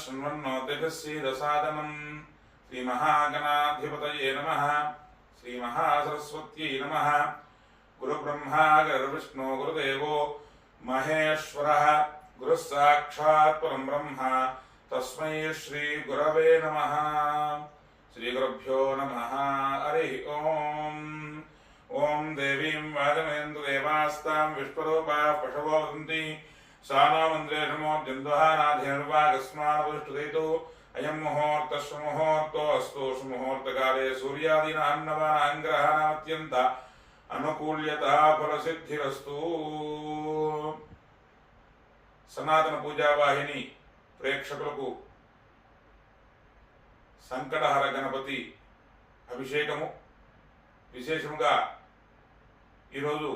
शृण्वन्नोतिभिः सीदसादनम् श्रीमहागणाधिपतये नमः। श्रीमहासरस्वत्यै नमः। गुरुब्रह्मा गुरुर्विष्णु गुरुदेवो महेश्वरः गुरुः साक्षात् परं ब्रह्म तस्मै श्रीगुरवे नमः। श्रीगुरुभ्यो नमः। हरिः ओम्। ओं देवीं वाजमयन्तु देवास्तां विश्वरूपाः पशवो वदन्ति सा नो मन्त्रेषुमोद्यन्द्वहानाधेनुर्वागस्मानवष्टुदेतु अयं मुहूर्तः मुहूर्तोऽस्तु सुमुहूर्तकाले सूर्यादीनां ग्रहाणामत्यन्त अनुकूल्यता फलसिद्धिरस्तु। सनातन पूजा वाहिनी प्रेक्षकुలకు సంకటహర గణపతి అభిషేకము విశేషముగా ఈరోజు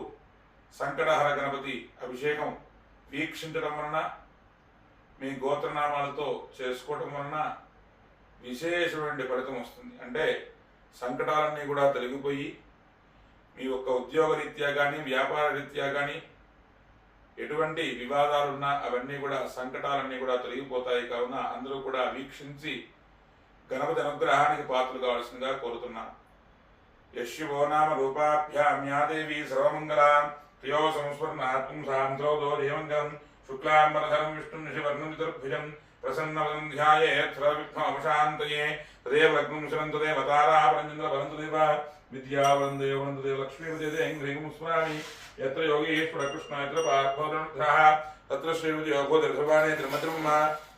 సంకటహర గణపతి అభిషేకం వీక్షించడం వలన మీ గోత్రనామాలతో చేసుకోవటం వలన విశేషమైన ఫలితం వస్తుంది. అంటే సంకటాలన్నీ కూడా తొలగిపోయి మీ యొక్క ఉద్యోగ రీత్యా కానీ వ్యాపార రీత్యా కానీ ఎటువంటి వివాదాలున్నా అవన్నీ కూడా సంకటాలన్నీ కూడా తొలగిపోతాయి. కావున అందరూ కూడా వీక్షించి గణపతి అనుగ్రహానికి పాత్రలు కావాల్సిందిగా కోరుతున్నాను. యశివో నామ రూపాభ్యాం యా దేవీ సర్వమంగళాం ప్రియో సంస్మరణాత్మం సాంద్రోదో దేవంగం శుక్లాంబరధరం విష్ణుం నిశివర్ణం చతుర్భుజం ప్రసన్నవదం ధ్యాయేత్ సర్వవిఘ్నోపశాంతయే తదేవ లగ్నం శివం తదేవ తారా పరంచంద్ర భవంతు దేవ విద్యావరం దేవనంతు దేవ లక్ష్మీపతి హ్రీం స్మరామి యత్ర యోగేశ్వర కృష్ణ యత్ర పార్థోదనుగ్రహ తత్ర శ్రీవిజయోగోదర్శవాణే త్రిమద్రమ్మ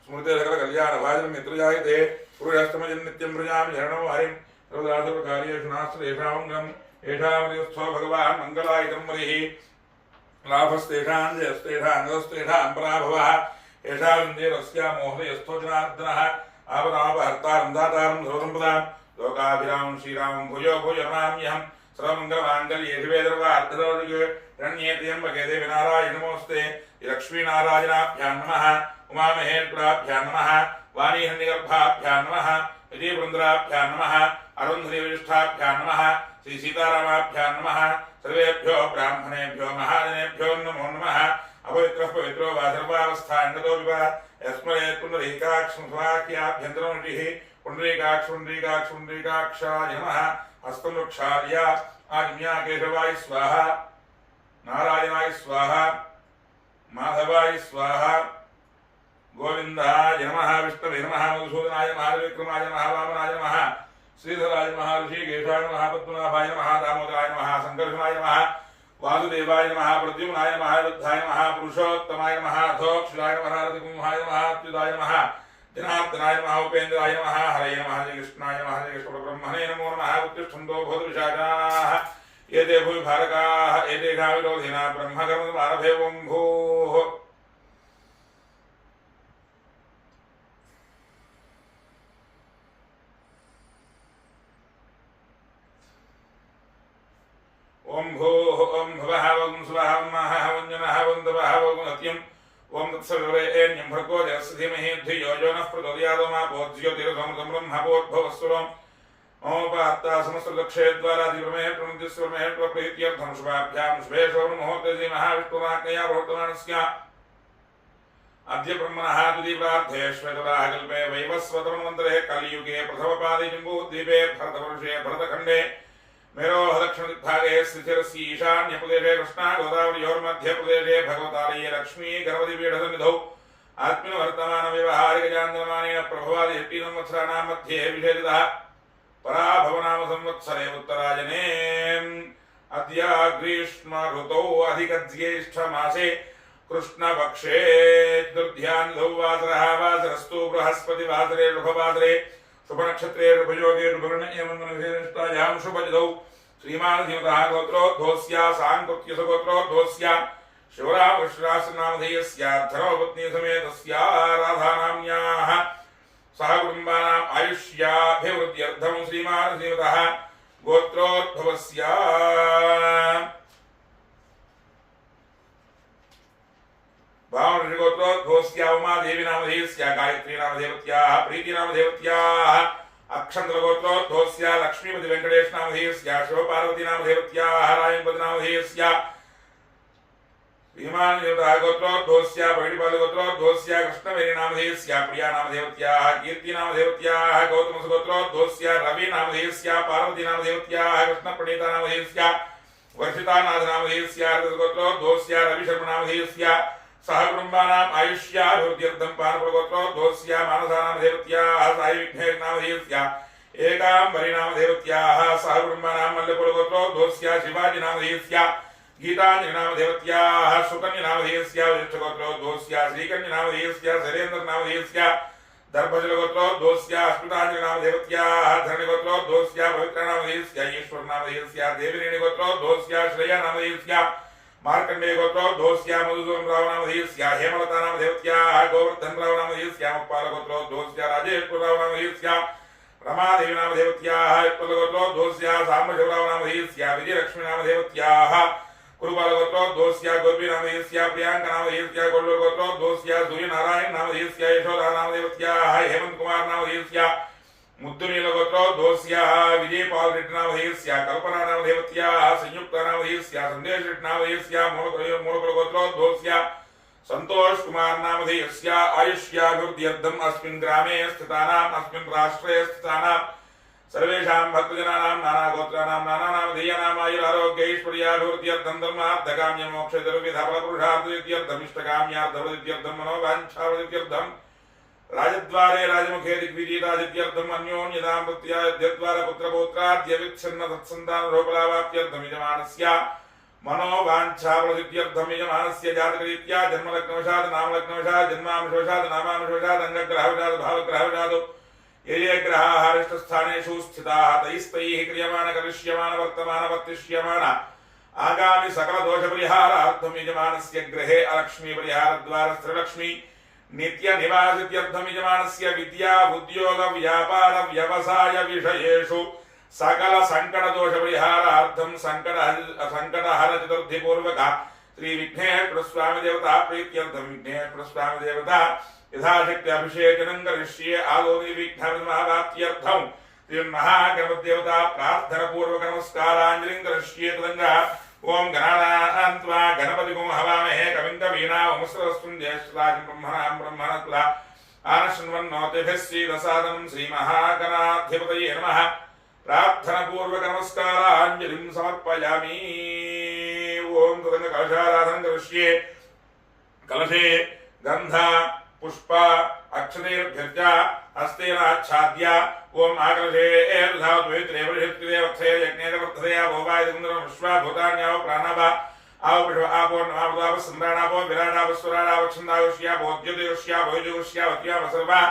స్మృతే సకల కళ్యాణ భాజనం యత్ర జాయతే పురుషాష్టమజన్ నిత్యం ప్రజామి శరణం హరిం సర్వదాసర్వకార్యేషు నాస్తి ఏషాంగం ఏషామృతస్థో భగవాన్ మంగళాయుధం హరిః లాభస్తేషాం జయస్తేషాం నదస్తేషాం పరాభవః ఏషావిందేరస్యా మోహదయస్థో జనార్దనః ఆపదాపహర్తారం దాతారం సర్వసంపదాం లోకాభిరామం శ్రీరామం భూయో భూయ నమామ్యహం సర్వమంగళమాంగళ్యే శివే సర్వార్థసాధకే శరణ్యే త్ర్యంబకే దేవి నారాయణి నమోస్తే లక్ష్మీనారాయణాభ్యాం నమః ఉమామహేశ్వరాభ్యాం నమః వాణీహిరణ్యగర్భాభ్యాం నమః విజయబృందరాభ్యాం నమః అరుంధతివిష్ఠాభ్యాం నమః శ్రీ సీతారామాభ్యాం నమః సర్వేభ్యో బ్రాహ్మణేభ్యో మహాజనేభ్యో నమో నమః. అపవిత్రః పవిత్రో వా సర్వావస్థాంగతో వివ యస్మరేత్ పుండరీకాక్షం స్వాఖ్యాభ్యంతరం ఋషిః పుండరీకాక్షాయ నమః. హస్తం వృక్షార్య ఆజ్ఞా కేశవాయ స్వాహ నారాయణాయ స్వాహ మాధవాయ స్వాహ గోవిందాయ నమః. విష్ణవే నమః. మధుసూదనాయ నమః. విక్రమాయ నమః. వామనాయ నమః. శ్రీధరాయ నమః. ఋషికేశాయ నమః. పద్మనాభాయ నమః. దామోదరాయ నమః. సంకర్షణాయ నమః. వాసుదేవాయ నమః. ప్రద్యుమ్నాయ నమః. రుద్ధాయ నమః. పురుషోత్తమాయ నమః. అధోక్షరాయ నమః. రతికుంభాయ నమః. అచ్యుతాయ నమః. జనార్దనాయ నమః. ఉపేంద్రాయ నమః. హరయ నమః. శ్రీకృష్ణాయ నమః. శ్రీకృష్ణపరబ్రహ్మణే నమో నమః. ఉత్తిష్టంతో భూతవిశాఖాః ఏతే భూమి భారకాః ఏతేషా విరోధిన బ్రహ్మకర్మమారభే ఓం భూః. ఓం భూః ఓం భువః ఓం స్వః ఓం మహః ఓం జనః ఓం తపః ఓం సత్యం ఓం తత్సవితురేణ్యం భర్గో దేవస్య ధీమహి ధియో యో నః ప్రచోదయాత్ మా భోజ్యోతిరసమృతం బ్రహ్మభూద్భవస్సురం మమోపాత్తా సమస్తలక్షేద్వారా దివ్రమే ప్రణుతిస్వరమే ప్రీత్యర్థం శుభాభ్యాం శుభేషో ముహూర్తే శ్రీ మహావిష్ణురాజ్ఞయా ప్రవర్తమానస్య అద్య బ్రహ్మణః తుదీప్రార్థే శ్వేతరాహకల్పే వైవస్వతమన్వంతరే కలియుగే ప్రథమపాదే జంబూద్వీపే భరతవర్షే భరతఖండే మేరోహ దక్షిణదిగ్భాగే శ్రీశిరస్య ఈశాన్యప్రదేశే కృష్ణా గోదావరియోర్మధ్యప్రదేశే భగవతాలయే లక్ష్మీ గణపతిపీఠసన్నిధౌ ఆత్మీయ వర్తమాన వ్యవహారికజాంగమానేన ప్రభవాది 8 సంవత్సరాణాం మధ్యే విషేదితః పరాభవనామ సంవత్సరే ఉత్తరాయణే అద్య గ్రీష్మ ఋతౌ అధికజ్యేష్ఠమాసే కృష్ణపక్షే చతుర్థ్యాన్ధౌ వాసరః వాసరస్తు బృహస్పతి వాసరే శుభవాసరే శుభనక్షత్రే శుభయోగే శుభగణేమన్విశిష్టాయాం శుభజిదౌ శ్రీమానధీమతః గోత్రోద్భవస్య సాంకృత్య సుగోత్రోద్భవస్య శివరామకృష్ణాశ్రనామధేయస్య ధర్మపత్నీ సమేతస్య రాధానామ్యాః సహ కుటుంబానాం ఆయుష్యాభివృద్ధ్యర్థం శ్రీమానధీమతః గోత్రోద్భవస్య భావనగోత్రోద్భవస్య ఉమాదేవి నామధేయస్య గాయత్రీ నామదేవత్యాః ప్రీతి నామదేవత్యాః అక్షంతరగోత్రోద్భవస్య లక్ష్మీపతి వెంకటేశ నామధేయస్య శివపార్వతీ నామదేవత్యాః రాయంపతి నామధేయస్య श्रीमान देवता गोत्रोद्भवस्य परिपाल गोत्रोद्भवस्य कृष्णवेणी नामधेयस्य प्रिया नामधेयत्याः कीर्ति नामधेयत्याः गौतम गोत्रोद्भवस्य रवि नामधेयस्य पार्वती नामधेयत्याः कृष्णप्रणीता नामधेयस्य वर्षिता नाथ नामधेयस्य गोत्रोद्भवस्य रवि शर्मा नामधेयस्य सह कुटुंबानाम् आयुष्याभिवृद्ध्यर्थं पानपुरगोत्रोद्भवस्य मानसा नामधेयत्याः साई विघ्नेश नामधेयस्य एकाम्बरी नामधेयत्याः सह कुटुंबानां मल्लपुरगोत्रोद्भवस्य शिवाजी नामधेयस्य गीतांजलि नामधेयत्याः सुकन्या नामधेयस्य वज्रगोत्रोद्भवस्य श्रीकन्या नामधेयस्य शैलेन्द्र नामधेयस्य दर्भजलगोत्रोद्भवस्य अस्मितांजलि नामधेयत्याः धरणिगोत्रोद्भवस्य पवित्र नामधेयस्य ईश्वर नामधेयस्य देवरेणी गोत्रोद्भवस्य श्रेया नामधेयस्य मार्कंडेय गोत्रोद्भवस्य मधुसूदन राव नामधेयस्य हेमलता नामधेयत्याः गोवर्धन राव नामधेयस्य मुप्पाल गोत्रोद्भवस्य राजेश्वर राव नामधेयस्य रमादेवी नामधेयत्याः उत्पलगोत्रोद्भवस्य साम्बशिवराव नामधेयस्य विजयलक्ष्मी नामधेयत्याः कुरुपाल गोत्रोद्भवस्य गोपी नामधेयस्य प्रियांका नामधेयस्य कोल्लूर गोत्रोद्भवस्य सूर्यनारायण नामधेयस्य यशोदा नामधेयत्याः हेमंत कुमार नामधेयस्य मुद्दुनील गोत्रोद्भवस्य विजयपाल रेड्डी नामधेयस्य कल्पना नामधेयत्याः संयुक्ता नामधेयस्य संदेश रेड्डी नामधेयस्य मूलकुल गोत्रोद्भवस्य संतोष कुमार नामधेयस्य आयुष्याभिवृद्ध्यर्थम् अस्मिन् ग्रामे स्थितानाम् अस्मिन् राष्ट्रे स्थितानां सर्वेषां भक्तजनानां नाना गोत्राणां नाना नामधेयानाम् आयुरारोग्यैश्वर्याभिवृद्ध्यर्थं धर्मार्थकाम्य मोक्षचतुर्विधफलपुरुषार्थसिद्ध्यर्थम् इष्टकाम्यार्थवृद्ध्यर्थं मनोवाञ्छावृद्ध्यर्थं राजद्वारे राजमुखे दिग्विजयितादित्यर्थम् अन्योन्यदाम्पत्याद्यद्वार पुत्रपौत्राद्य विच्छिन्न तत्सन्तानरूपलाभाप्त्यर्थं यजमानस्य मनोवाञ्छावृद्ध्यर्थं यजमानस्य जातकरीत्या जन्मलग्नवशात् नामलग्नवशात् जन्मांशवशात् नामांशवशात् अङ्गग्रहवशात् भावग्रहवशात् ये ग्रहाः अरिष्टस्थानेषु स्थिताः तैस्तैः क्रियमाण करिष्यमाण वर्तमान वर्तिष्यमाण आगामि सकल दोषपरिहारार्थं यजमानस्य गृहे अलक्ष्मी परिहारद्वारा स्त्रीलक्ष्मी नित्य निवासित्यर्थं यजमानस्य विद्या उद्योग व्यापार व्यवसाय विषयेषु सकल संकट दोष परिहारार्थं संकटहर चतुर्थी पूर्वक श्री विघ्नेश्वर स्वामी देवता प्रीत्यर्थं विघ्नेश्वर स्वामी देवता यथाशक्ति अभिषेचनं करिष्ये आदोनि विघ्नविघ्नमाप्त्यर्थं श्री महागणपति देवता प्रार्थना पूर्वक नमस्कारांजलिं करिष्ये तदंगा ओम गणानान्त्वा गणपतिगुं हवामहे कविं कवीनामुपमश्रवस्तुं ज्येष्ठराजं ब्रह्मणा आनशृण्वन्नोतिभिः श्रीरसादनं श्रीमहागणाधिपतये नमः प्रार्थना पूर्वक नमस्कारांजलिं समर्पयामि ओम तदंग कलशाराधनं करिष्ये कलशे गंध पुष्प अक्षतेर्भ्यर्च हस्तेन आच्छाद्य ओम आकलशे एर्धात्वेत्रे परिषत्कृते वत्सय यज्ञेन वर्धया भोवायदुन्दरं विश्वाभूतान्याव प्राणव आवपुष्प आपो नामदाव संदानापो विराडाव स्वराडाव छन्दावश्या भोज्योतिष्या भोजोष्या वत्या सर्वा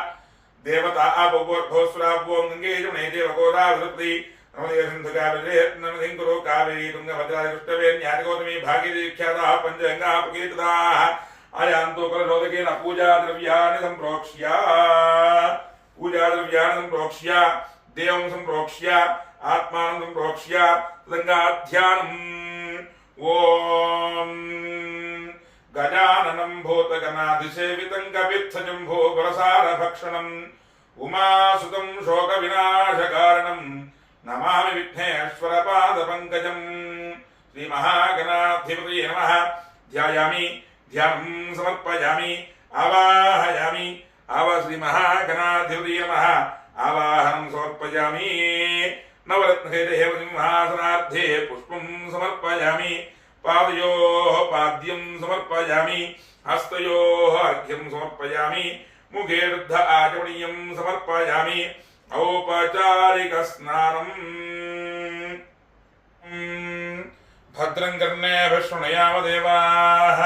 देवता आपो भोस्वरापो गंगे जमुने देवगोदा विरुद्धि नमदे सिन्धुकाविरे नमदिंकुरो कावेरी तुंगभद्रा कृष्णवेण्यादिगौतमी भागीरथी ख्याताः पंचगंगाः प्रकीर्तिताः आयान्तो कलशोदकेन पूजाद्रव्याणि सम्प्रोक्ष्य देवं सम्प्रोक्ष्य आत्मानं सम्प्रोक्ष्य तदङ्गाध्यानम् ॐ गजाननं भूतगणाधिसेवितं कपित्थजम्भो बलसारभक्षणम् उमासुतं शोकविनाशकारणं नमामि विघ्नेश्वरपादपङ्कजम् श्रीमहागणाधिपतये नमः ध्यायामि ध्यानं समर्पयामि आवाहयामि श्री महागणाधिपतये नमः आवाहनं समर्पयामि नवरत्नसिंहासनार्थे पुष्पं समर्पयामि पादयोः पाद्यं समर्पयामि हस्तयोः अर्घ्यं समर्पयामि मुखे शुद्ध आचमनीयं समर्पयामि औपचारिक स्नानम् भद्रं कर्णेभिः शृणुयाम देवाः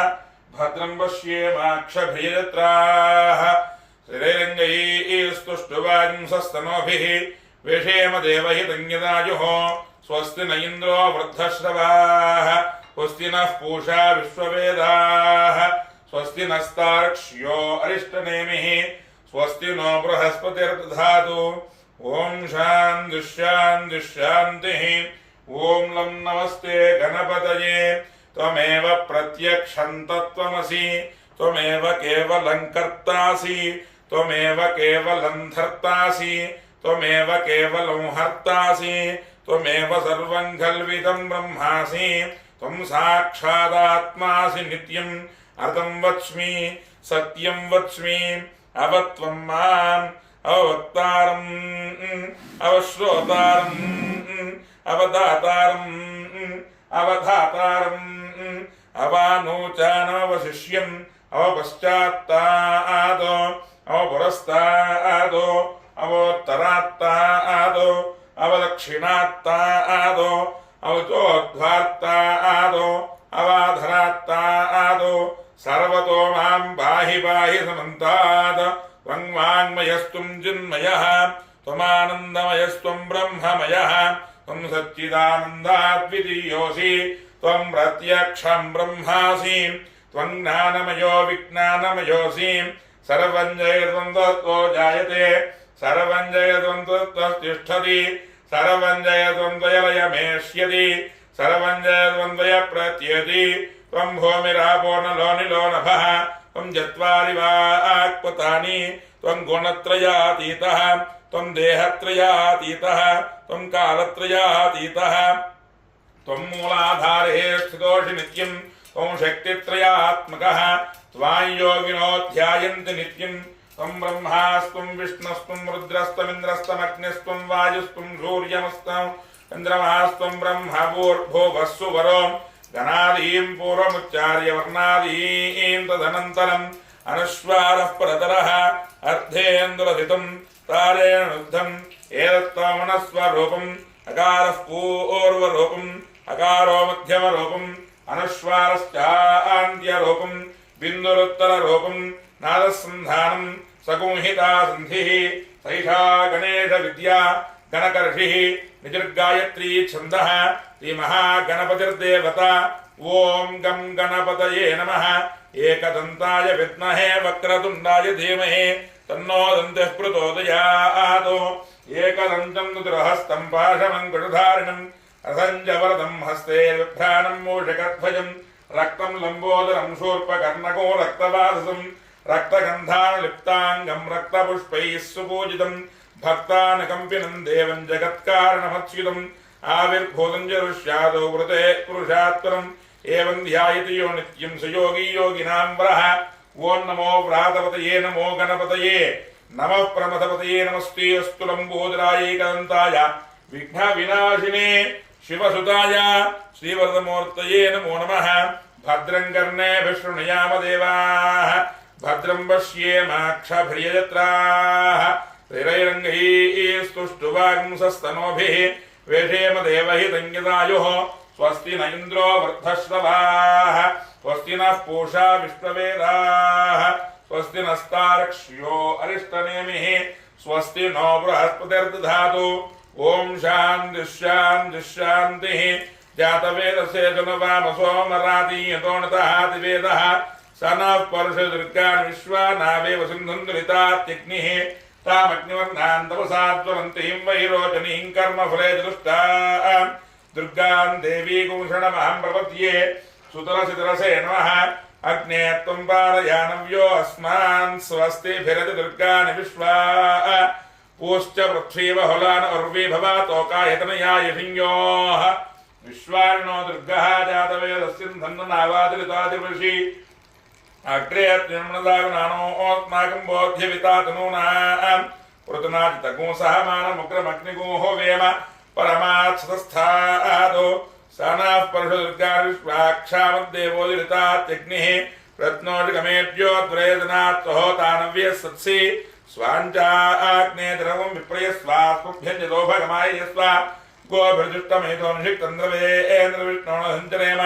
भद्रं पश्येमाक्षभिर्यत्राः श्रीरङ्गैस्तुष्टुवांसस्तनोभिः वेषेम देवहितज्ञदायुः स्वस्ति न इन्द्रो वृद्धश्रवाः स्वस्ति नः पूषा विश्ववेदाः स्वस्ति नस्तार्क्ष्यो अरिष्टनेमिः स्वस्ति नो बृहस्पतिर्दधातु ओम शान्तिः शान्तिः शान्तिः ओम लं नमस्ते गणपतये त्वमेव प्रत्यक्षं तत्त्वमसि त्वमेव केवलं कर्तासि त्वमेव केवलं धर्तासि त्वमेव केवलं हर्तासि त्वमेव सर्वं खल्विदं ब्रह्मासि त्वं साक्षादात्मासि नित्यम् अर्थं वच्मि सत्यं वच्मि अवत्वं माम् अवक्तारम् अवश्रोतारम् अवदातारम् अवधातारम् अवानोचानमवशिष्यम् अवपश्चात्तादो अवपुरस्तादो अवोत्तरात्तादो अवदक्षिणात्तादो अवचोद्ध्वात्तादो अवाधरात्तादो सर्वतो मां पाहि पाहि समन्तात् त्वं वाङ्मयस्त्वं चिन्मयः त्वमानन्दमयस्त्वं ब्रह्ममयः त्वं सच्चिदानन्दाद्वितीयोऽसि त्वं प्रत्यक्षं ब्रह्मासि त्वं ज्ञानमयो विज्ञानमयोऽसि सर्वं जयत्वं तत्त्वो जायते सर्वं जयत्वं तत्त्वतिष्ठति सर्वं जयत्वं त्वयलयमेष्यति सर्वं जयत्वं त्वयप्रत्ययति त्वं भूमिरापो नलो निलो नभः त्वं चत्वारि वाक्पतानि त्वं गुणत्रयातीतः त्वं देहत्रयातीतः त्वं कालत्रयातीतः त्वं मूलाधारे स्थितोषि नित्यं त्वं शक्तित्रयात्मकः त्वां योगिनो ध्यायन्ति नित्यं त्वं ब्रह्मास्त्वं विष्णुस्त्वं रुद्रस्त्वमिन्द्रस्त्वमग्निस्त्वं वायुस्त्वं सूर्यमस्त्वं चन्द्रमास्त्वं ब्रह्मभूर्भुवः सुवरो गणादीं पूर्वमुच्चार्य वर्णादीं तदनन्तरम् अनुस्वारः परतरः अर्धेन्दुलसितं तारेणुद्धम् एतत्त्वमनस्वरूपम् अकारः पूर्वरूपम् अकारो मध्यमरूपम् अनुस्वारश्चान्त्यरूपम् बिन्दुरुत्तररूपम् नादसन्धानम् सगुंहिता सन्धिः सैषा गणेशविद्या गणकर्षिः निजर्गायत्री छन्दः श्रीमहागणपतिर्देवता ॐ गं गणपतये नमः एकदन्ताय विद्महे वक्रतुण्डाय धीमहि तन्नो दन्तिः प्रचोदयात् एकदन्तं दुर्हस्तं पाशमङ्कुशधारिणम् असञ्जवरदं हस्ते बिभ्राणं मूषकध्वजं रक्तं लम्बोदरं शूर्पकर्णको रक्तवाससं रक्तगन्धानुलिप्ताङ्गं रक्तपुष्पैः सुपूजितं भक्तानुकम्पिनं देवं जगत्कारणमच्युतम् आविर्भूतं च ऋष्यादो वृते पुरुषात्परम् एवं ध्यायति यो नित्यं स योगी योगिनां वरः ॐ नमो व्रातपतये नमो गणपतये नमः प्रमथपतये नमस्ते अस्तु लम्बोदराय एकदन्ताय विघ्नविनाशिने शिवसुताय श्रीवरदमूर्तये नमो नमः भद्रं कर्णेभिः शृणुयाम देवाः भद्रं पश्येमाक्षभिर्यजत्राः त्रिरैरङ्गैः स्तुष्टुवागुंसस्तनोभिः वेषेम देवहितञ्जदायुः स्वस्ति न इन्द्रो वृद्धश्रवाः स्वस्ति नः पूषा विश्ववेदाः स्वस्ति नस्तार्क्ष्यो अरिष्टनेमिः स्वस्ति नो बृहस्पतिर्दधातु ॐ शान्तिः शान्तिः शान्तिः जातवेदस्य जनवामसो मरातीयतो नतः दिवेदः स नः पर्षदुर्गान् विश्वानावेव सिन्धुं दुरितात्यग्निः तामग्निवर्णान् तपसात्वरन्तीं वैरोचनीं कर्मफले दृष्टां दुर्गां देवीं शरणमहं प्रपद्ये सुतरसितरसे नमः अग्ने त्वं पारयानव्यो अस्मान् स्वस्तिभिरति दुर्गानि विश्वा पूश्च पृथ्वीबहुलान् उर्वी भवातोकायतनया यशिञ्योः विश्वाणो दुर्गः जातवेदस्यन्धन्ननावादिरितादिवृषि अग्रे निर्मणदागुणानोऽस्माकं बोध्यवितातनूनां पृतनाजितगुंसः मानमुग्रमग्निगुंहो वेम परमात्सतस्थादो स नः परशुदुर्गाविश्वाक्षामद्देवोदिरितात्यग्निः रत्नोऽधिगमेभ्योद्वरेदनात्सहोतानव्यः सत्सि स्वाञ्चाग्ने द्रवं विप्रयस्वास्मभ्यं जदोभगमाय यस्वा गोभिर्जुष्टमेतोऽनुषिक्तन्द्रवेन्द्रविष्णोणसञ्चरेम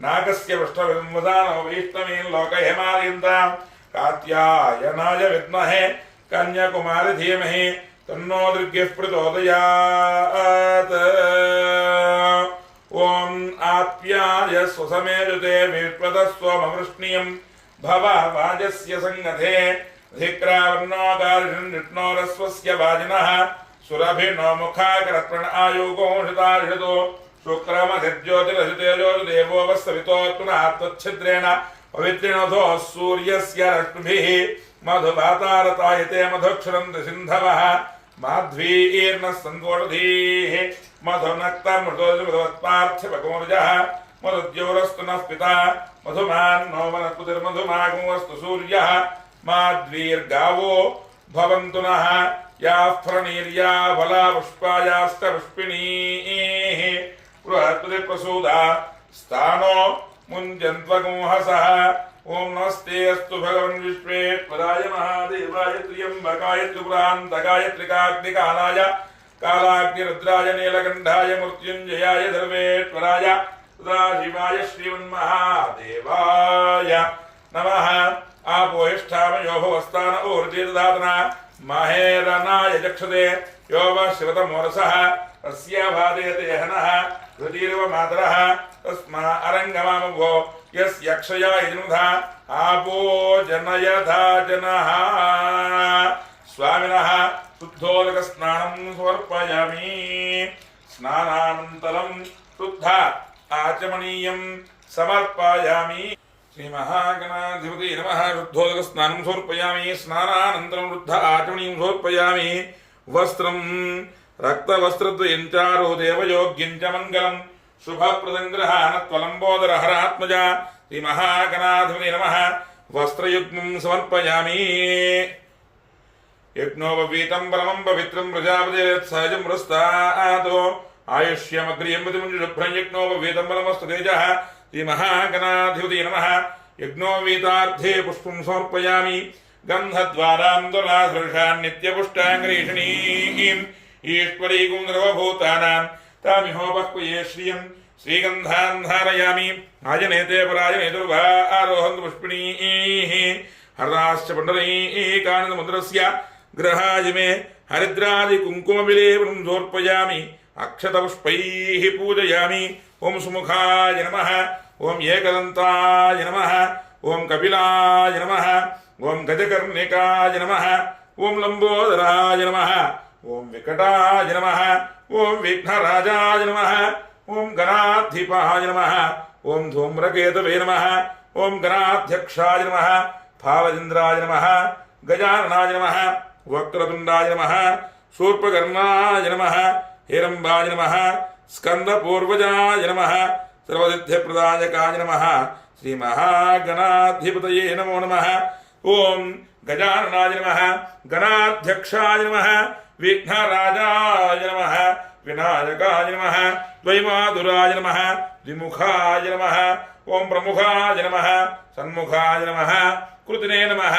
नागस्य पृष्ठविंवसानो वैष्णवीन् लोकहेमालयन्तां कात्यायनाय विद्महे कन्याकुमारी धीमहि तन्नो दुर्गः प्रचोदयात् ॐ आप्याय स्वसमेजुते विश्वतस्वमवृष्णीयं भव वाजस्य संगते धिक्रावर्णोगारिष्णोरस्वस्य वाजिनः सुरभिर्नो मुखाकरत्प्रण आयुगोषितारिषतो शुक्रमधिज्योतिरसितेजो देवो वस्तवितोत्पुनात्तच्छिद्रेण पवित्रिणोधो सूर्यस्य रश्मिभिः मधुवातारतायते मधुक्षरन्ति सिन्धवः माध्वीर्नः सन्तोषधीः मधुनक्तमृतोऽपार्थिवकोर्जः मरुद्योरस्तु नः पिता मधुमान्नो वनस्पतिर्मधुमागमस्तु सूर्यः माद्वीर्गावो भवन्तु नः याः फणीर्या फला पुष्पायाश्च पुष्पिणीः बृहस्पतिप्रसूदा स्थानो मुञ्जन्त्वगुंहसः ओम नमस्ते अस्तु भगवन् विश्वेश्वराय महादेवाय त्र्यंबकाय त्रिपुरान्तकाय त्रिकाग्निकालाय कालाग्निरुद्राय नीलकण्ठाय मृत्युञ्जयाय सर्वेश्वराय सदाशिवाय श्रीमन्महादेवाय नमः। आपोहिष्ठामयो भुवस्तान ऊर्जे दधातना माहेरनाय चक्षते यो वा शिवतमोरसः तस्य भादयते हनः धृतिर्व मातरः तस्मा अरङ्गमामभो यस्यक्षया यजनुधा आपो जनयथा जनः स्वामिनः शुद्धोदकस्नानं समर्पयामि। स्नानानन्तरं शुद्ध आचमनीयं समर्पयामि। श्रीमहागणाधिपति नमः। शुद्धोदकस्नानं समर्पयामि। स्नानानन्तरं शुद्ध आचमनीयं समर्पयामि। वस्त्रं रक्तवस्त्रद्वयं चारो देवयोग्यं च मङ्गलम् शुभप्रदङ्ग्रहानत्वलम्बोदर हरात्मजा श्रीमहागणाधिपति नमः। वस्त्रयुग्मं समर्पयामि। यज्ञोपवीतं परमं पवित्रं प्रजापतिर्यत्सहजं पुरस्तातो आयुष्यमग्रियं प्रतिमुञ्जुशुभ्रं यज्ञोपवीतं परमस्तु तेजः श्रीमहागणाधिपति नमः। यज्ञोपवीतार्थे पुष्पं समर्पयामि। गन्धद्वारां दुरासृषान् नित्यपुष्टाङ्गरीषणीम् ईश्वरीकुं सर्वभूतानां तामिहोपक्वये श्रियं श्रीगन्धान् धारयामि। आजनेते पराजने दुर्भा आरोहन्तु पुष्पिणीः हराश्च पण्डरीकानन्दमुद्रस्य गृहाजिमे हरिद्रादिकुङ्कुमविलेपनं समर्पयामि। अक्षतपुष्पैः पूजयामि। ओं सुमुखाय नमः। ओं एकदन्ताय नमः। ओं कपिलाय नमः। ओं गजकर्णिकाय नमः। ओं लम्बोदराय नमः। ओं विकटाय नमः। ओं विघ्नराजाय नमः। ओं गणाधिपाय नमः। ओं धूम्रकेतवे नमः। ओं गणाध्यक्षाय नमः। फावचन्द्राय नमः। गजाननाय नमः। वक्रतुण्डाय नमः। शूर्पकर्णाय नमः। हिरम्बाय नमः। स्कन्दपूर्वजाय नमः। सर्वसिद्धिप्रदायकाय नमः। श्रीमहागणाधिपतये नमो नमः। ओं गजाननाय नमः। गणाध्यक्षाय नमः। विघ्नराजाय नमः। विनायकाय नमः। द्वैमातुराय नमः। द्विमुखाय नमः। ओं प्रमुखाय नमः। सन्मुखाय नमः। कृतिने नमः।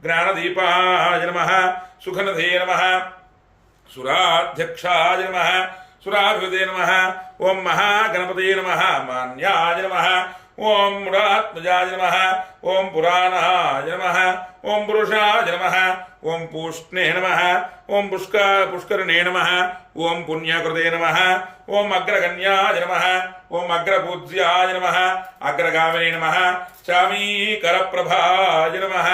ज्ञानदीपाय नमः। सुखनदे नमः। सुराध्यक्षाय नमः। सुराभिदे नमः। ओं महागणपतये नमः। मान्याय नमः। ओं मुरात्मजाय नमः। ओं पुराणाय नमः। ओं पुरुषाय नमः। ओं पूष्णे नमः। ओं पुष्करणे नमः। ओं पुण्यकृते नमः। ओं अग्रगण्याय नमः। ओं अग्रपूज्याय नमः। अग्रगामिने नमः। चामीकरप्रभाय नमः।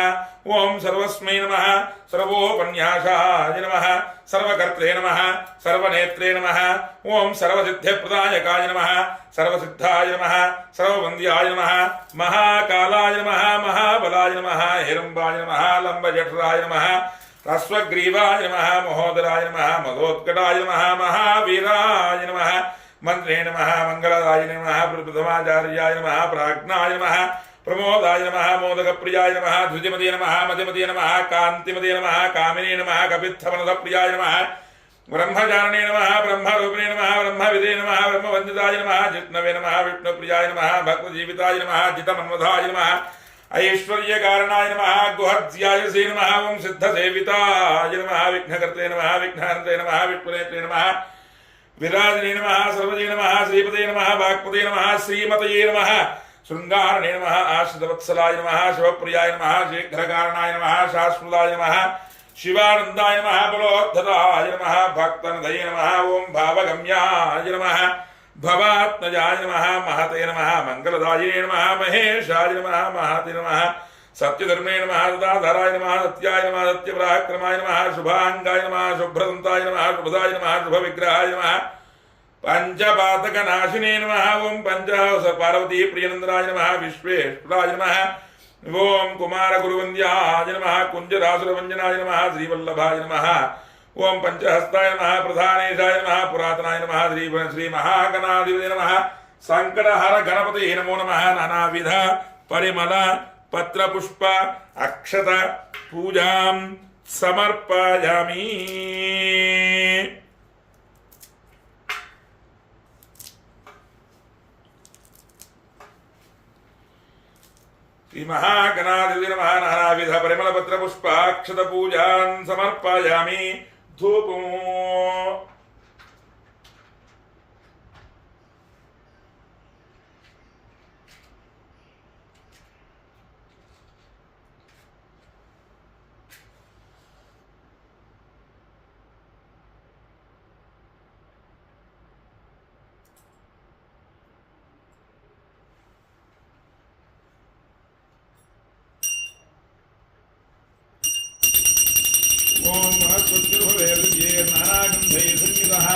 ओं सर्वस्मै नमः। सर्वोपन्यासाय नमः। सर्वकर्त्रे नमः। सर्वनेत्रे नमः। ओं सर्वसिद्धिप्रदायकाय नमः। सर्वसिद्धाय नमः। सर्ववन्द्याय नमः। महाकालाय नमः। महाबलाय नमः। हिरम्बाय नमः। लम्बजठराय नमः। ह्रस्वग्रीवाय नमः। महोदराय नमः। मधोत्कटाय नमः। महावीराय नमः। मन्त्रे नमः। मङ्गलदाय नमः। प्रथमाचार्याय नमः। प्राज्ञाय नमः। प्रमोदाय नमः। मोदकप्रियाय नमः। द्विजमते नमः। मतिमते नमः। कान्तिमते नमः। कामिने नमः। कपित्थमनसप्रियाय नमः। ब्रह्मचारिणे नमः। ब्रह्मरूपिणे नमः। ब्रह्मविदे नमः। ब्रह्मवन्दिताय नमः। जिष्णवे नमः। विष्णुप्रियाय नमः। भक्तजीविताय नमः। जितमन्मथाय नमः। ऐश्वर्यकारणाय नमः। गुहज्यायसे नमः। ओं सिद्धसेविताय नमः। विघ्नकर्ते नमः। विघ्नहन्ते नमः। विष्णुनेत्रे नमः। विराजने नमः। सर्वजे नमः। श्रीपते नमः। वाक्पते नमः। श्रीमतये नमः। शृंगारणे नमः। आश्रितवत्सलाय नमः। शिवप्रियाय नमः। शीघ्रकारणाय नमः। शाश्वताय नमः। शिवानन्दाय नमः। बलोद्धताय नमः। भक्तनदये नमः। ओं भावगम्याय नमः। भवात्मजाय नमः। महते नमः। मंगलदायिने नमः। महेशाय नमः। महते नमः। सत्यधर्मे नमः। सदाधराय नमः। सत्याय नमः। सत्यपराक्रमाय नमः। शुभांगाय नमः। शुभ्रदन्ताय नमः। शुभदाय नमः। शुभविग्रहाय नमः। पंचपातकनाशिने नमः। ओं पंचहंस पार्वती प्रियनंदनाय नमः। विश्वेश्वराय नमः। ओं कुमारगुरुवन्द्याय नमः। कुञ्जरासुरभञ्जनाय नमः। श्रीवल्लभाय नमः। ओं पंचहस्ताय नमः। प्रधानेशाय नमः। पुरातनाय नमः। श्रीमहागणाधिपते नमः। సంకటహర గణపతి నమో నమః. నానావిధ పరిమళ పత్ర పుష్ప అక్షత పూజాం సమర్పయామి. శ్రీ మహాగణాధిపతి నమః. నానావిధ పరిమళ పత్ర పుష్ప అక్షత పూజాం సమర్పయామి. ధూపం ఓం వనస్పతిర్భవేర్యే నానాగంధై సంయుతః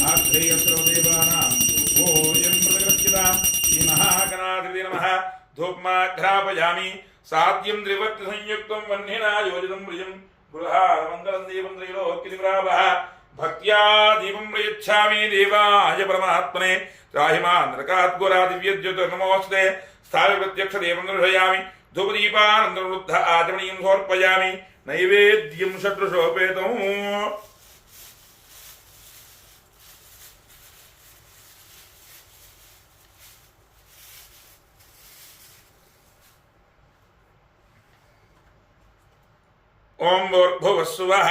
ఆశ్రయస్ర దేవానాం ధూపోయం ప్రతిగృహ్యతా. శ్రీ మహాగణాధిపతి నమః. ధూపమాఘ్రాపయామి. సాధ్యం త్రివర్తి సంయుక్తం వహ్నినా యోజితం ప్రియం గృహామంగళం దీపం త్రైలోక్యదివ్రావః. భక్త్యా దీపం ప్రయచ్ఛామి దేవాయ పరమాత్మనే. త్రాహిమాన్ నరకాద్ఘోరా దివ్యజ్యోతిర్నమోస్తే. స్థావి ప్రత్యక్ష దేవం దర్శయామి. ధూపదీపానందవృద్ధ ఆచమనీయం సమర్పయామి. నైవేద్యం షట్రుషోపేతం. ఓం భూర్భువస్సువః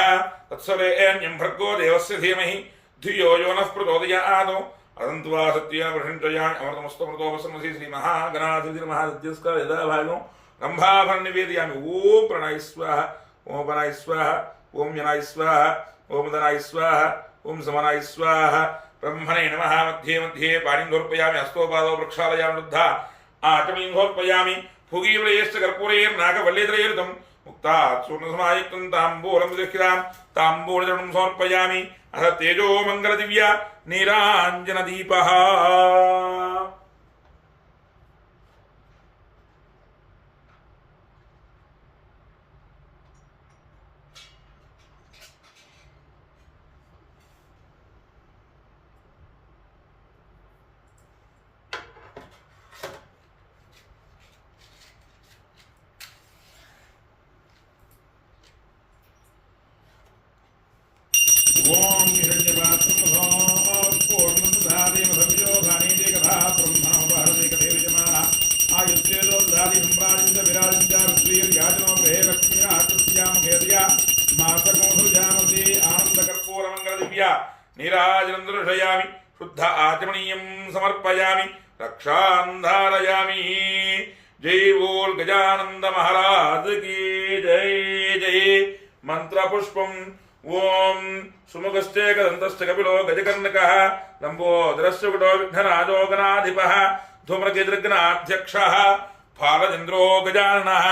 తత్సవేన్యం భర్గో దేవస్య ధీమహి ధియో యో నః ప్రచోదయాత్. అదంత్వా సత్యేన ప్రశంసయామి అమృతమస్తమృతోపసంహసి. శ్రీ మహాగణాధిపతి నమః. సత్యస్కార యథాభాగం రంభాభరణ నివేదయామి. ఓం ప్రణాయ స్వాహ. ఓం పనాయ స్వాహ. ఓం యనాయ స్వాహ. ఓం దనాయ స్వాహ. ఓం సమనాయ స్వాహ. బ్రహ్మణే నమః. మధ్యే మధ్యే పాణిం సమర్పయామి. హస్తోపాదో ప్రక్షాళయామి. వృద్ధ ఆచమనీం సమర్పయామి. భుగీవలయేశ్చ కర్పూరేర్నాగవల్లేతరైర్తం ముక్తాత్ స్వర్ణసమాయుక్తం తాంబూలం విదక్షితాం తాంబూలచరణం సమర్పయామి. అథ తేజో మంగళ దివ్య నీరాంజన దీపః. ఓం హిరణ్యపాత్రమధోపూర్ణంధాదేమధవ్యోధానేకథా బ్రహ్మణో భారతేకదేవిజమా ఆయుష్యేదోధాది సంప్రాజిత విరాజించారుశ్రీర్యాజనో గృహే లక్ష్మ్యా ఆకృష్యామఖేదయా మాసకోధుజామసి ఆనందకర్పూరమంగళ దివ్య నీరాజనం దర్శయామి. శుద్ధ ఆచమనీయం సమర్పయామి. రక్షాంధారయామి. జై బోల్ గజానంద మహారాజ్ కీ జై. జై మంత్రపుష్పం. ఓం సుముఖశ్చేకదంతశ్చ కపిలో గజకర్ణకః లంబోదరస్య కుటో విఘ్నరాజో గణాధిపః ధూమ్రకేతుర్గణాధ్యక్షः ఫాలచంద్రో గజాననः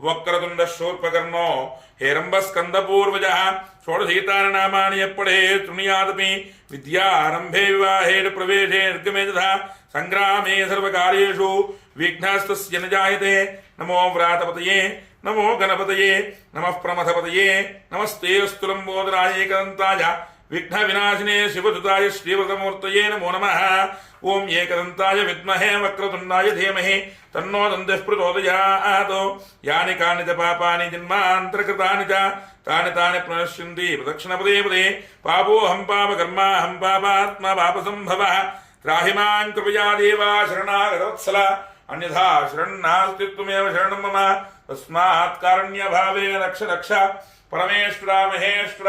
వక్రతుండ శూర్పకర్ణో హేరంబస్కందపూర్వజः. షోడశీతాని నామాని ఎప్పడే తృణీయాదపి విద్యారంభే వివాహే ప్రవేశే నిర్గమే తథా సంగ్రామే సర్వకార్యేషు విఘ్నస్తస్య న జాయతే. నమో వ్రాతపతయే నమో గణపతయే నమః ప్రమథపతయే నమస్తే స్థులంబోదరాయ ఏకదంతాయ విఘ్న వినాశినే శివసుతాయ శ్రీవ్రతమూర్తయే నమో నమః. ఓం ఏకదంతాయ విద్మహే వక్రతుండాయ ధీమహి తన్నో దంతిః ప్రచోదయాత్. యాని కాని చ పాపాని జన్మాంతరకృతాని చ తాని తాని ప్రణశ్యంతి ప్రదక్షిణ పదే పదే. పాపోహం పాపకర్మాహం పాపాత్మా పాపసంభవః. త్రాహి మాం కృపయా దేవా శరణాగతవత్సల. అన్యథా శరణ్నాస్తి త్వమేవ శరణం మమ. తస్మాత్ కారుణ్యభావేన రక్ష రక్ష. పరమేశ్వర మహేశ్వర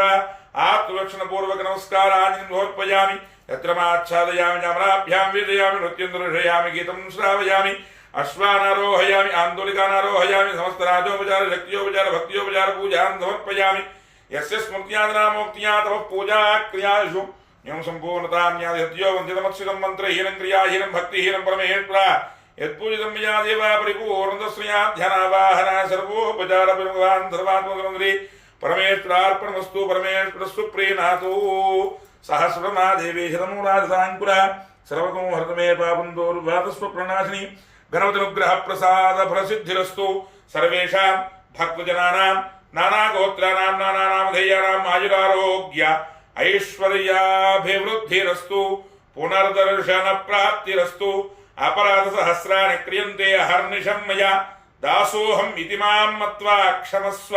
ఆత్మరక్షణ పూర్వక నమస్కారాన్ని సమర్పయామి. యత్ర మాచ్ఛాదయామి అమరాభ్యాం వీరయామి నృత్యం దర్శయామి గీతం శ్రావయామి. అశ్వానారోహయామి ఆందోళికానారోహయామి. సమస్త రాజోపచార శక్తియోపచార భక్తియోపచార పూజాన్ సమర్పయామి. యస్య స్మృత్యాదనామోక్త్యా తపః పూజా క్రియాసు న్యం సంపూర్ణతాం న్యాది సత్యో వందితమత్సితం మంత్రహీనం క్రియాహీనం భక్తిహీనం పరమేశ్వర యత్పూజితం మయా దేవా పరిపూర్ణతస్మయా ధ్యానావాహన సర్వోపచార భగవాన్ సర్వాత్మకమంత్రి పరమేశ్వరార్పణమస్తు. పరమేశ్వర సుప్రీనాథో సహస్రమా దేవీ శతమూలాసాంకుర సర్వకం హరతమే పాపం దౌర్వాతస్వ ప్రణాశిని. గణపతినుగ్రహ ప్రసాద ఫలసిద్ధిరస్తు. సర్వేషాం భక్తజనానాం నానాగోత్రానాం నానానామధేయానాం ఆయురారోగ్య ఐశ్వర్యాభివృద్ధిరస్తు. పునర్దర్శన ప్రాప్తిరస్తు. अपराधसहस्राणि क्रियन्ते अहर्निशं मया दासोऽहम् इति मां मत्वा क्षमस्व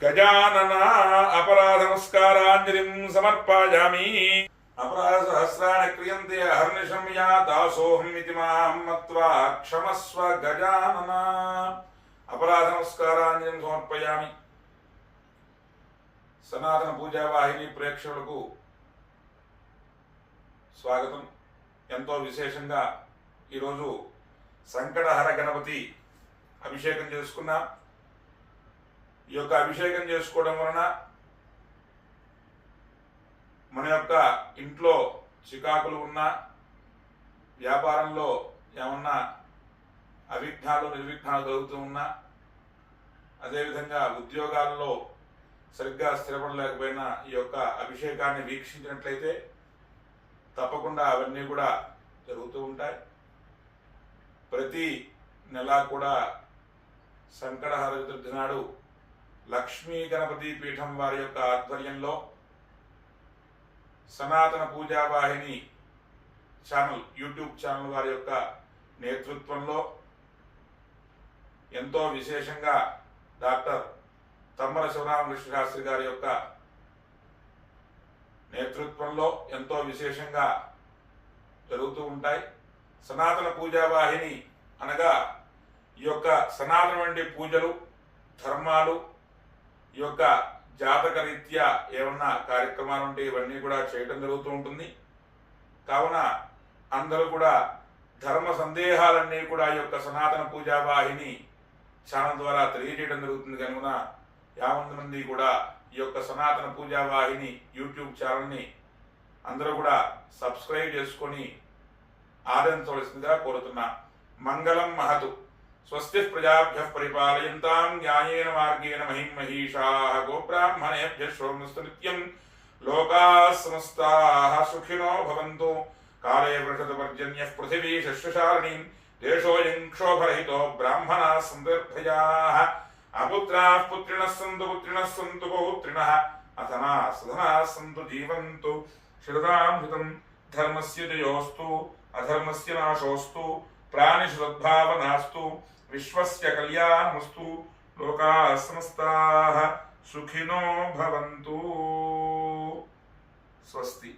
गजानन अपराधनमस्काराञ्जलिं समर्पयामि अपराधसहस्राणि क्रियन्ते अहर्निशं मया दासोऽहम् इति मां मत्वा क्षमस्व गजानन अपराधनमस्काराञ्जलिं समर्पयामि సనాతన పూజా వాహిని ప్రేక్షకులకు స్వాగతం. ఎంతో విశేషంగా ఈరోజు సంకటహర గణపతి అభిషేకం చేసుకున్నాం. ఈ యొక్క అభిషేకం చేసుకోవడం వలన మన యొక్క ఇంట్లో చికాకులు ఉన్నా, వ్యాపారంలో ఏమన్నా అవిఘ్నాలు నిర్విఘ్నాలు కలుగుతూ ఉన్నా, అదేవిధంగా ఉద్యోగాల్లో సరిగ్గా స్థిరపడలేకపోయినా ఈ యొక్క అభిషేకాన్ని వీక్షించినట్లయితే తప్పకుండా అవన్నీ కూడా జరుగుతూ ఉంటాయి. ప్రతి నెల కూడా సంకటహర చతుర్థి నాడు లక్ష్మీ గణపతి పీఠం వారి యొక్క ఆధ్వర్యంలో సనాతన పూజా వాహిని ఛానల్, యూట్యూబ్ ఛానల్ వారి యొక్క నేతృత్వంలో ఎంతో విశేషంగా డాక్టర్ తమ్మర శివరామకృష్ణ శాస్త్రి గారి యొక్క నేతృత్వంలో ఎంతో విశేషంగా జరుగుతూ ఉంటాయి. సనాతన పూజా వాహిని అనగా ఈ యొక్క సనాతనమైన పూజలు, ధర్మాలు, ఈ యొక్క జాతక రీత్యా ఏమన్నా కార్యక్రమాలు ఉంటే ఇవన్నీ కూడా చేయడం జరుగుతూ ఉంటుంది. కావున అందరూ కూడా ధర్మ సందేహాలన్నీ కూడా ఈ యొక్క సనాతన పూజా వాహిని ఛానల్ ద్వారా తెలియజేయడం జరుగుతుంది. కనుక 50 మంది కూడా ఈ యొక్క సనాతన పూజా వాహిని యూట్యూబ్ ఛానల్ని అందరూ కూడా సబ్స్క్రైబ్ చేసుకొని ఆదరించవలసిందిగా కోరుతున్నా. మంగళం మహతు. స్వస్తి ప్రజాభ్యః పరిపాలయంతాం న్యాయేన మార్గేణ మహిం మహీషాః గోబ్రాహ్మణేభ్యః శోభమస్తు నిత్యం. లోకాః సమస్తాః సుఖినో భవంతు. కాలే వృషద పర్జన్యః పృథివీ శస్యశాలినీం. దేశోऽयं క్షోభరహితో బ్రాహ్మణాः సంతర్భయాః. అపుత్రాః పుత్రిణः సంతు, పుత్రిణः సంతు పౌత్రిణः. అధనాः సధనాः సంతు జీవంతు శరదాం శతం. ధర్మస్య జయోస్తు అధర్మస్య నాశోస్తు. ప్రాణిషు సద్భావనాస్తు. విశ్వస్య కళ్యాణమస్తు. లోకాః సమస్తాః సుఖినో భవంతు. స్వస్తి.